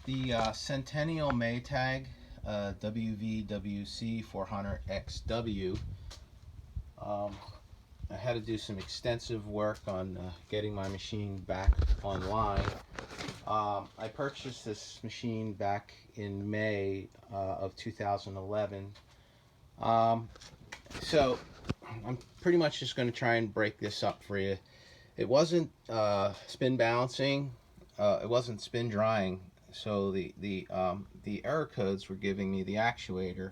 The Centennial Maytag MVWC400XW. I had to do some extensive work on getting my machine back online. I purchased this machine back in May of 2011. So I'm pretty much just going to try and break this up for you. It wasn't spin balancing, it wasn't spin drying. So the error codes were giving me the actuator.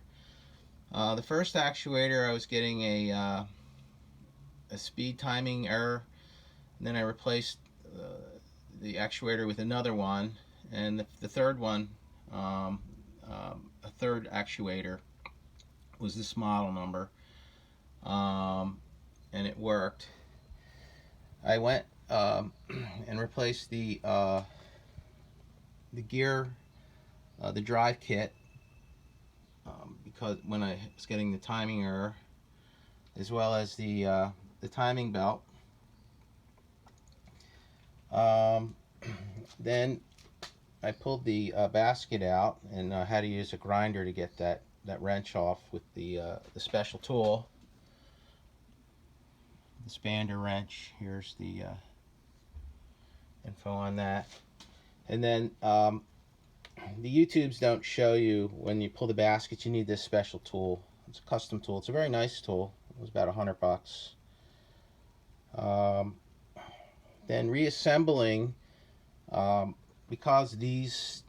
The first actuator, I was getting a speed timing error, and then I replaced the actuator with another one, and the third one, a third actuator, was this model number, and it worked. I went and replaced the gear, the drive kit, because when I was getting the timing error, as well as the timing belt. Then I pulled the basket out and had to use a grinder to get that wrench off with the special tool. The Spander wrench. Here's the info on that. And then the YouTubes don't show you when you pull the basket you need this special tool. It's a custom tool. It's a very nice tool. It was about $100. Then reassembling, because these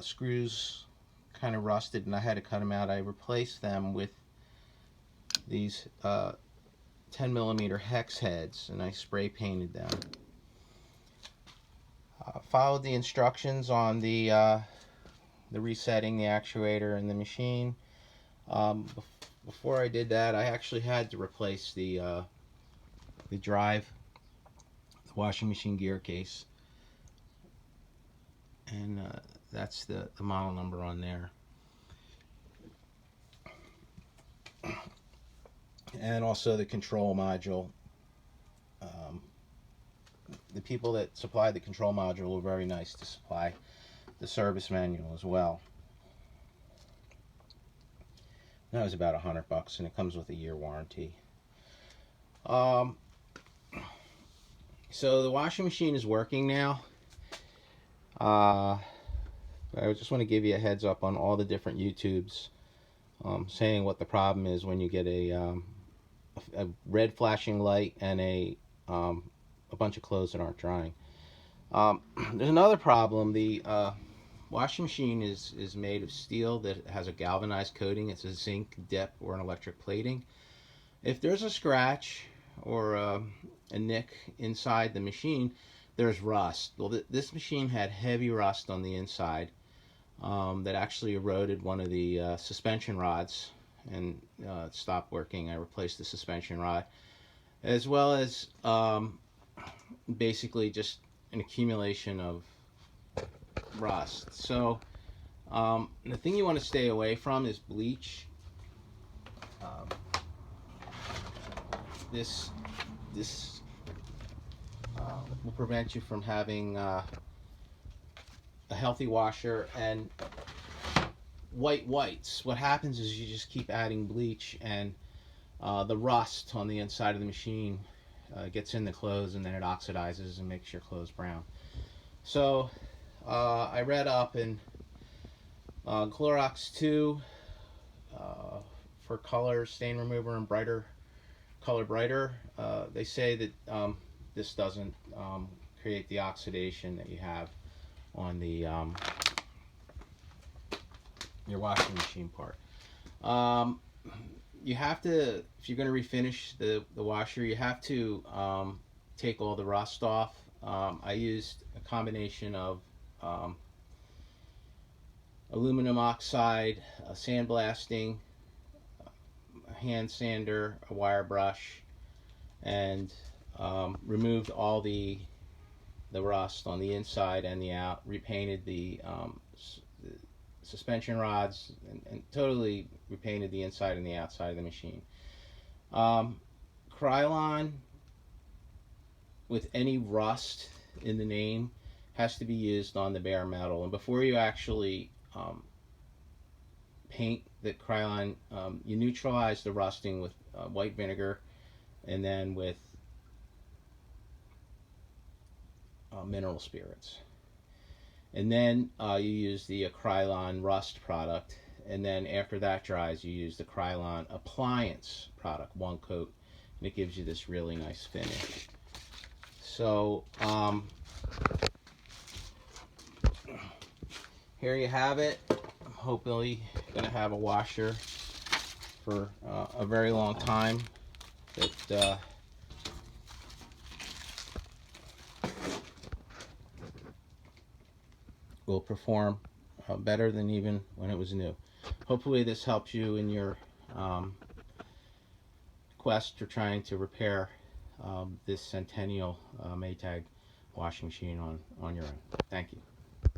screws kind of rusted and I had to cut them out, I replaced them with these 10mm hex heads, and I spray painted them. Followed the instructions on the resetting the actuator in the machine. Before I did that, I actually had to replace the drive, the washing machine gear case, and that's the model number on there. And also the control module. The people that supplied the control module were very nice to supply the service manual as well. That was about $100, and it comes with a year warranty. So the washing machine is working now. I just want to give you a heads up on all the different YouTubes saying what the problem is when you get a red flashing light and a bunch of clothes that aren't drying. There's another problem. The washing machine is made of steel that has a galvanized coating. It's a zinc dip or an electric plating. If there's a scratch or a nick inside the machine, there's rust. Well, this machine had heavy rust on the inside that actually eroded one of the suspension rods, and it stopped working. I replaced the suspension rod, as well as basically just an accumulation of rust. So the thing you want to stay away from is bleach. This will prevent you from having a healthy washer. And whites, what happens is you just keep adding bleach, and the rust on the inside of the machine gets in the clothes, and then it oxidizes and makes your clothes brown. So I read up in Clorox 2 for color stain remover and color brighter. They say that this doesn't create the oxidation that you have on the your washing machine part. You have to, if you're going to refinish the washer, you have to take all the rust off. I used a combination of aluminum oxide, sandblasting, a hand sander, a wire brush, and removed all the rust on the inside and the out, repainted the suspension rods, and totally repainted the inside and the outside of the machine. Krylon, with any rust in the name, has to be used on the bare metal. And before you actually paint the Krylon, you neutralize the rusting with white vinegar, and then with mineral spirits. And then you use the Krylon rust product, and then after that dries, you use the Krylon appliance product, one coat, and it gives you this really nice finish. So here you have it. I'm hopefully going to have a washer for a very long time that will perform better than even when it was new. Hopefully this helps you in your quest for trying to repair this Centennial Maytag washing machine on your own. Thank you.